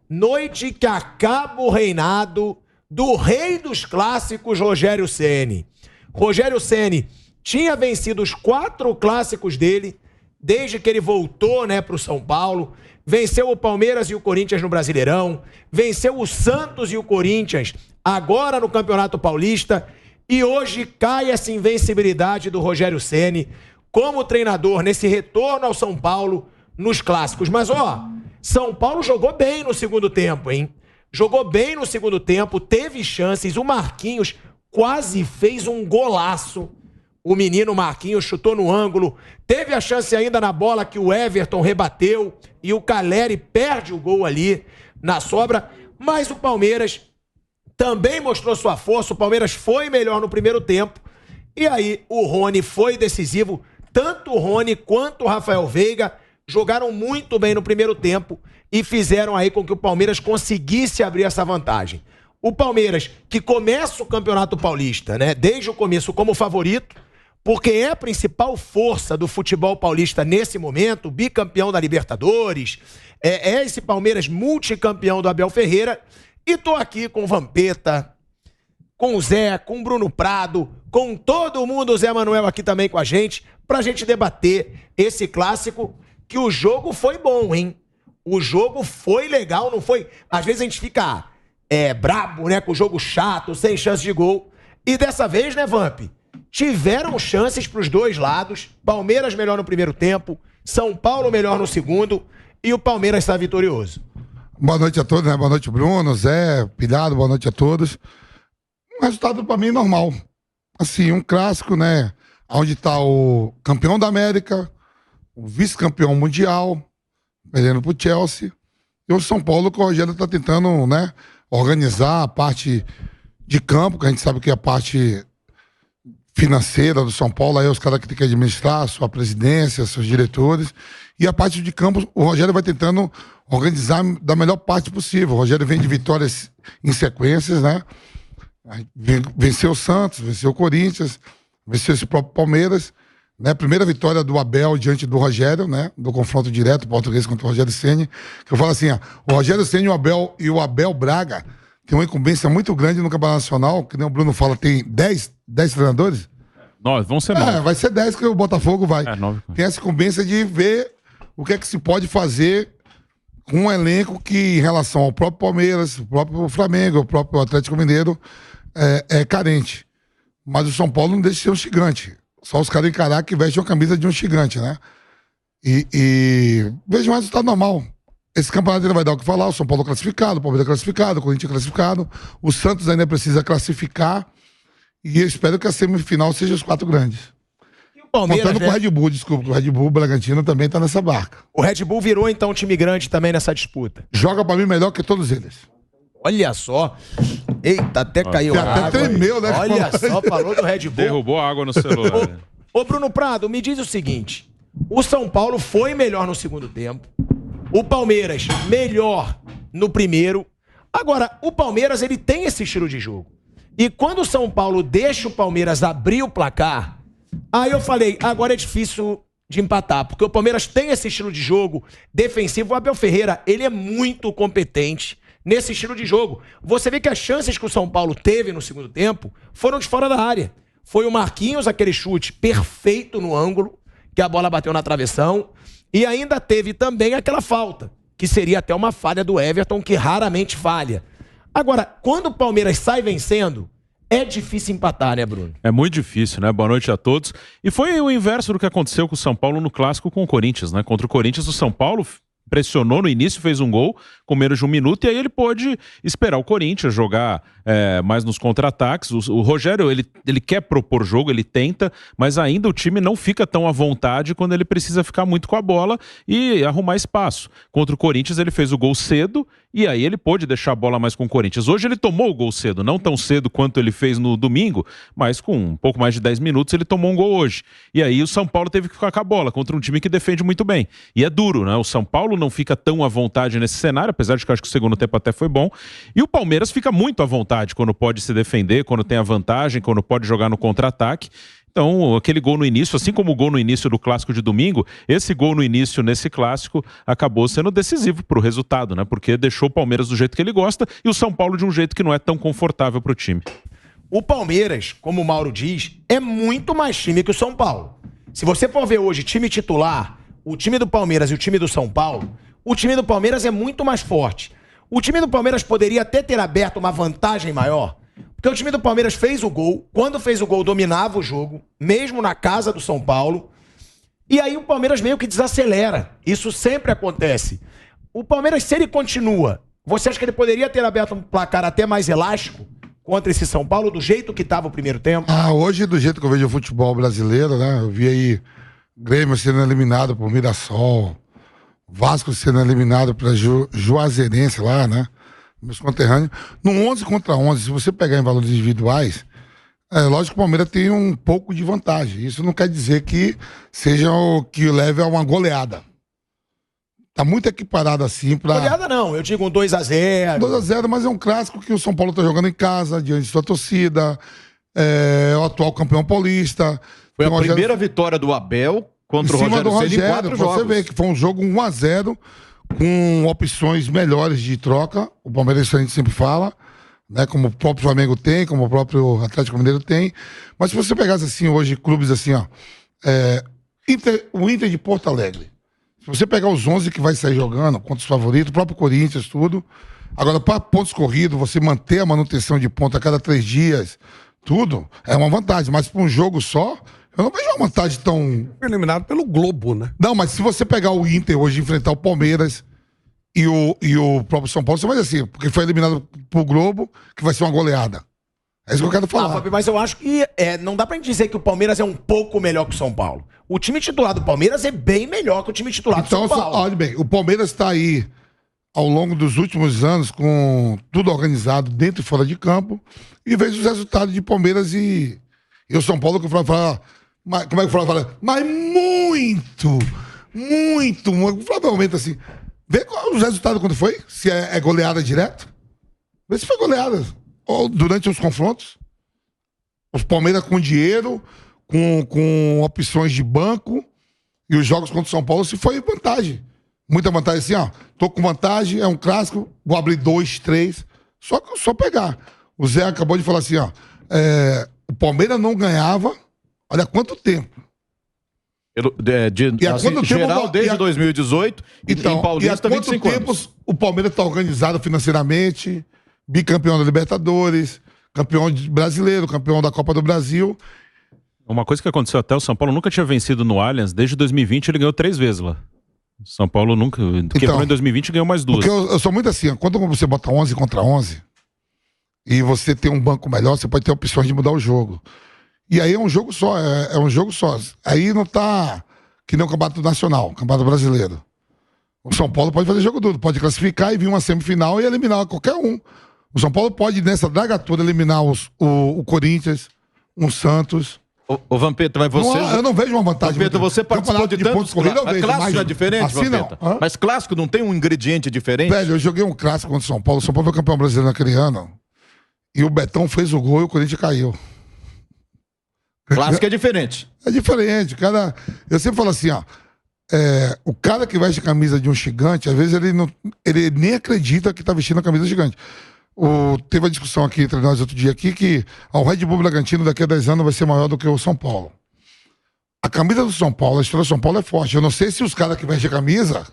noite que acaba o reinado do rei dos clássicos, Rogério Ceni. Rogério Ceni tinha vencido os 4 clássicos dele, desde que ele voltou, né, para o São Paulo. Venceu o Palmeiras e o Corinthians no Brasileirão, venceu o Santos e o Corinthians agora no Campeonato Paulista, e hoje cai essa invencibilidade do Rogério Ceni como treinador nesse retorno ao São Paulo nos clássicos. Mas, São Paulo jogou bem no segundo tempo, hein? Jogou bem no segundo tempo, teve chances, o Marquinhos quase fez um golaço. O menino Marquinhos chutou no ângulo, teve a chance ainda na bola que o Everton rebateu e o Caleri perde o gol ali na sobra, mas o Palmeiras também mostrou sua força, o Palmeiras foi melhor no primeiro tempo, e aí o Rony foi decisivo, tanto o Rony quanto o Rafael Veiga jogaram muito bem no primeiro tempo e fizeram aí com que o Palmeiras conseguisse abrir essa vantagem. O Palmeiras, que começa o Campeonato Paulista, né, desde o começo como favorito, porque é a principal força do futebol paulista nesse momento, bicampeão da Libertadores, é esse Palmeiras multicampeão do Abel Ferreira, e tô aqui com o Vampeta, com o Zé, com o Bruno Prado, com todo mundo, o Zé Manuel aqui também com a gente, pra gente debater esse clássico, que o jogo foi bom, hein? O jogo foi legal, não foi? Às vezes a gente fica brabo, né, com o jogo chato, sem chance de gol, e dessa vez, né, Vamp? Tiveram chances para os dois lados. Palmeiras melhor no primeiro tempo, São Paulo melhor no segundo, e o Palmeiras está vitorioso. Boa noite a todos, né? Boa noite, Bruno, Zé, Pilhado, boa noite a todos. Um resultado para mim normal. Assim, um clássico, né? Onde está o campeão da América, o vice-campeão mundial, perdendo pro Chelsea, e o São Paulo, que o Rogério está tentando, né, organizar a parte de campo, que a gente sabe que é a parte financeira do São Paulo, aí os caras que tem que administrar, sua presidência, seus diretores, e a parte de campo, o Rogério vai tentando organizar da melhor parte possível. O Rogério vem de vitórias em sequências, né? Venceu o Santos, venceu o Corinthians, venceu esse próprio Palmeiras, né? Primeira vitória do Abel diante do Rogério, né? Do confronto direto português contra o Rogério Ceni, que eu falo assim, o Rogério Ceni e o Abel Braga tem uma incumbência muito grande no Campeonato Nacional, que nem o Bruno fala, tem 10 treinadores? 9, vão ser 9. Vai ser 10 que o Botafogo vai. 9. Tem essa incumbência de ver o que é que se pode fazer com um elenco que, em relação ao próprio Palmeiras, o próprio Flamengo, o próprio Atlético Mineiro, é carente. Mas o São Paulo não deixa de ser um gigante. Só os caras encarar que vestem a camisa de um gigante, né? E vejo um resultado normal. Esse campeonato ainda vai dar o que falar. O São Paulo classificado, o Palmeiras classificado, o Corinthians classificado. O Santos ainda precisa classificar. E eu espero que a semifinal seja os 4 grandes. E o Palmeiras, contando com o Red Bull, desculpa. O Red Bull, o Bragantino também tá nessa barca. O Red Bull virou, então, um time grande também nessa disputa. Joga pra mim melhor que todos eles. Olha só. Eita, até caiu a água. Até tremeu, né? Olha só, falou do Red Bull. Derrubou a água no celular. Ô, Bruno Prado, me diz o seguinte. O São Paulo foi melhor no segundo tempo. O Palmeiras melhor no primeiro. Agora, o Palmeiras, ele tem esse estilo de jogo. E quando o São Paulo deixa o Palmeiras abrir o placar, aí eu falei, agora é difícil de empatar, porque o Palmeiras tem esse estilo de jogo defensivo. O Abel Ferreira, ele é muito competente nesse estilo de jogo. Você vê que as chances que o São Paulo teve no segundo tempo foram de fora da área. Foi o Marquinhos, aquele chute perfeito no ângulo, que a bola bateu na travessão, e ainda teve também aquela falta, que seria até uma falha do Everton, que raramente falha. Agora, quando o Palmeiras sai vencendo, é difícil empatar, né, Bruno? É muito difícil, né? Boa noite a todos. E foi o inverso do que aconteceu com o São Paulo no clássico com o Corinthians, né? Contra o Corinthians, o São Paulo pressionou no início, fez um gol com menos de 1 minuto, e aí ele pôde esperar o Corinthians jogar mais nos contra-ataques. O Rogério, ele quer propor jogo, ele tenta, mas ainda o time não fica tão à vontade quando ele precisa ficar muito com a bola e arrumar espaço. Contra o Corinthians ele fez o gol cedo, e aí ele pôde deixar a bola mais com o Corinthians. Hoje ele tomou o gol cedo, não tão cedo quanto ele fez no domingo, mas com um pouco mais de 10 minutos ele tomou um gol hoje. E aí o São Paulo teve que ficar com a bola contra um time que defende muito bem. E é duro, né? O São Paulo não fica tão à vontade nesse cenário, apesar de que eu acho que o segundo tempo até foi bom. E o Palmeiras fica muito à vontade quando pode se defender, quando tem a vantagem, quando pode jogar no contra-ataque. Então, aquele gol no início, assim como o gol no início do clássico de domingo, esse gol no início nesse clássico acabou sendo decisivo para o resultado, né? Porque deixou o Palmeiras do jeito que ele gosta e o São Paulo de um jeito que não é tão confortável para o time. O Palmeiras, como o Mauro diz, é muito mais time que o São Paulo. Se você for ver hoje time titular, o time do Palmeiras e o time do São Paulo, o time do Palmeiras é muito mais forte. O time do Palmeiras poderia até ter aberto uma vantagem maior, porque o time do Palmeiras fez o gol, quando fez o gol dominava o jogo, mesmo na casa do São Paulo, e aí o Palmeiras meio que desacelera. Isso sempre acontece. O Palmeiras, se ele continua, você acha que ele poderia ter aberto um placar até mais elástico contra esse São Paulo, do jeito que estava o primeiro tempo? Hoje, do jeito que eu vejo o futebol brasileiro, né? Eu vi aí Grêmio sendo eliminado por Mirassol, Vasco sendo eliminado para Juazeirense lá, né? Meus conterrâneos. No 11 contra 11, se você pegar em valores individuais, lógico que o Palmeiras tem um pouco de vantagem. Isso não quer dizer que seja o que leve a uma goleada. Tá muito equiparado assim pra... Goleada não, eu digo um 2-0. 2-0, mas é um clássico que o São Paulo tá jogando em casa, diante de sua torcida, é o atual campeão paulista. Foi a primeira vitória do Abel contra o Rogério Ceni em 4 jogos. Você vê que foi um jogo 1-0, com opções melhores de troca. O Palmeiras, a gente sempre fala, né? Como o próprio Flamengo tem, como o próprio Atlético Mineiro tem. Mas se você pegasse assim hoje, clubes assim, ó, o Inter de Porto Alegre. Se você pegar os 11 que vai sair jogando, contra os favoritos, o próprio Corinthians, tudo. Agora, para pontos corridos, você manter a manutenção de ponto a cada 3 dias, tudo, é uma vantagem. Mas para um jogo só, eu não vejo uma vantagem tão... Foi eliminado pelo Globo, né? Não, mas se você pegar o Inter hoje e enfrentar o Palmeiras e o próprio São Paulo, você vai dizer assim, porque foi eliminado pro Globo, que vai ser uma goleada. É isso que eu quero falar. Fábio, mas eu acho que não dá pra gente dizer que o Palmeiras é um pouco melhor que o São Paulo. O time titular do Palmeiras é bem melhor que o time titular do São Paulo. Olha bem, o Palmeiras está aí ao longo dos últimos anos com tudo organizado dentro e fora de campo e vejo os resultados de Palmeiras e o São Paulo, que eu falo, como é que o Flávio fala? Mas muito. O Flávio aumenta assim. Vê qual os resultados quando foi, se é goleada direto. Vê se foi goleada. Ou durante os confrontos. Os Palmeiras com dinheiro, com opções de banco, e os jogos contra o São Paulo se foi vantagem. Muita vantagem assim, ó. Tô com vantagem, é um clássico, vou abrir 2, 3. Só pegar. O Zé acabou de falar assim, ó. O Palmeiras não ganhava, olha há quanto tempo. Geral desde 2018 então, em Paulista, e há quanto 25 tempo anos. O Palmeiras está organizado financeiramente, bicampeão da Libertadores, campeão brasileiro, campeão da Copa do Brasil. Uma coisa que aconteceu até, o São Paulo nunca tinha vencido no Allianz, desde 2020 ele ganhou 3 vezes lá. O São Paulo nunca, quebrou em 2020 e ganhou mais 2. Porque eu sou muito assim, quando você bota 11 contra 11 e você tem um banco melhor, você pode ter opções de mudar o jogo. E aí é um jogo só, é um jogo só. Aí não tá que nem o Campeonato Nacional, o Campeonato Brasileiro. O São Paulo pode fazer jogo duro, pode classificar e vir uma semifinal e eliminar qualquer um. O São Paulo pode, nessa draga toda, eliminar o Corinthians, o Santos. Ô Vampeta, mas você... eu não vejo uma vantagem. Vampeta, você participou de tantos clássicos. Clássico é diferente, assim Vampeta? não. Mas clássico não tem um ingrediente diferente? Velho, eu joguei um clássico contra o São Paulo. O São Paulo foi campeão brasileiro naquele ano. E o Betão fez o gol e o Corinthians caiu. Clássico é diferente. É diferente. Cara, eu sempre falo assim, ó. O cara que veste a camisa de um gigante, às vezes ele nem acredita que tá vestindo a camisa gigante. Teve uma discussão aqui entre nós outro dia aqui que o Red Bull Bragantino daqui a 10 anos vai ser maior do que o São Paulo. A camisa do São Paulo, a história do São Paulo é forte. Eu não sei se os caras que vestem a camisa,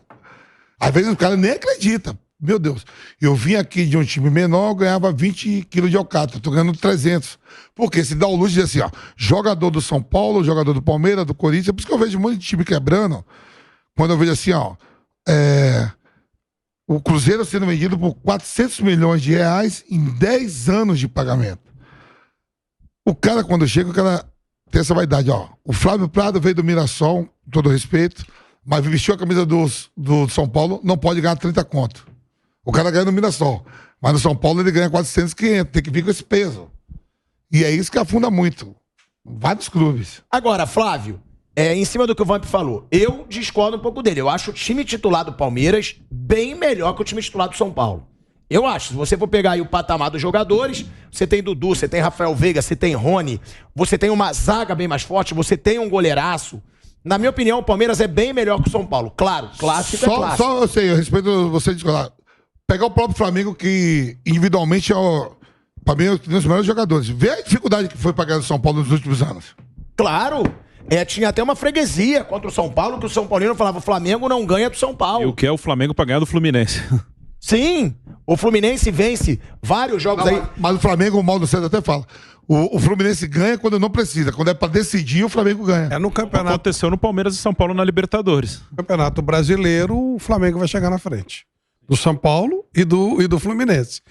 às vezes o cara nem acredita. Meu Deus, eu vim aqui de um time menor, eu ganhava 20 quilos de alcatra, tô ganhando 300. Porque se dá o luxo de dizer assim, ó, jogador do São Paulo, jogador do Palmeiras, do Corinthians, por isso que eu vejo um monte de time quebrando, quando eu vejo assim, ó, o Cruzeiro sendo vendido por 400 milhões de reais em 10 anos de pagamento. O cara, quando chega, o cara tem essa vaidade, ó. O Flávio Prado veio do Mirassol, com todo respeito, mas vestiu a camisa do São Paulo, não pode ganhar 30 conto. O cara ganha no Mirassol, mas no São Paulo ele ganha 400, 500, tem que vir com esse peso. E é isso que afunda muito. Vários clubes. Agora, Flávio, em cima do que o Vamp falou, eu discordo um pouco dele. Eu acho o time titular do Palmeiras bem melhor que o time titular do São Paulo. Eu acho, se você for pegar aí o patamar dos jogadores, você tem Dudu, você tem Rafael Veiga, você tem Rony, você tem uma zaga bem mais forte, você tem um goleiraço. Na minha opinião, o Palmeiras é bem melhor que o São Paulo. Claro, clássico é clássico. Só eu sei, eu respeito você discordar. Pegar o próprio Flamengo, que individualmente é para mim, é um dos melhores jogadores. Vê a dificuldade que foi para ganhar do São Paulo nos últimos anos. Claro. Tinha até uma freguesia contra o São Paulo, que o São Paulino falava, o Flamengo não ganha do São Paulo. E o que é o Flamengo para ganhar do Fluminense? Sim, o Fluminense vence vários jogos aí. Mas o Flamengo, o Mauro César até fala, o Fluminense ganha quando não precisa. Quando é pra decidir, o Flamengo ganha. No campeonato. Aconteceu no Palmeiras e São Paulo na Libertadores. No Campeonato Brasileiro, o Flamengo vai chegar na frente. Do São Paulo e do Fluminense.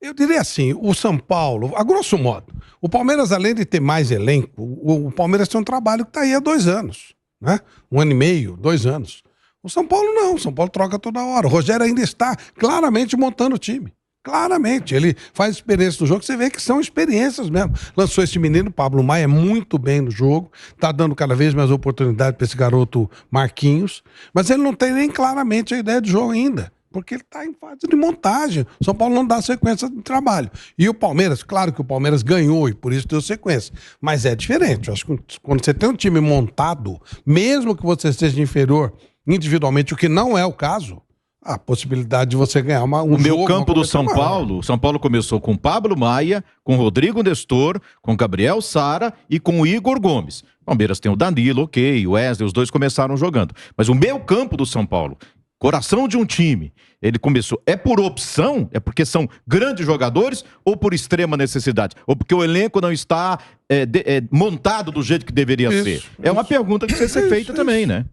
Eu diria assim, o São Paulo, a grosso modo, o Palmeiras, além de ter mais elenco, o Palmeiras tem um trabalho que tá aí há 2 anos, né? 1 ano e meio, 2 anos. O São Paulo não, o São Paulo troca toda hora. O Rogério ainda está claramente montando o time. Claramente, ele faz experiência no jogo, você vê que são experiências mesmo. Lançou esse menino, Pablo Maia, muito bem no jogo, tá dando cada vez mais oportunidade para esse garoto Marquinhos, mas ele não tem nem claramente a ideia de jogo ainda, porque ele está em fase de montagem. O São Paulo não dá sequência de trabalho. E o Palmeiras, claro que o Palmeiras ganhou e por isso deu sequência, mas é diferente. Eu acho que quando você tem um time montado, mesmo que você seja inferior individualmente, o que não é o caso, a possibilidade de você ganhar um O meu jogo, campo do São Paulo, o São Paulo começou com Pablo Maia, com Rodrigo Nestor, com Gabriel Sara e com o Igor Gomes. Palmeiras tem o Danilo, ok, o Wesley, os dois começaram jogando. Mas o meu campo do São Paulo, coração de um time, ele começou, é por opção? É porque são grandes jogadores ou por extrema necessidade? Ou porque o elenco não está montado do jeito que deveria ser? É uma pergunta que precisa ser feita também, né?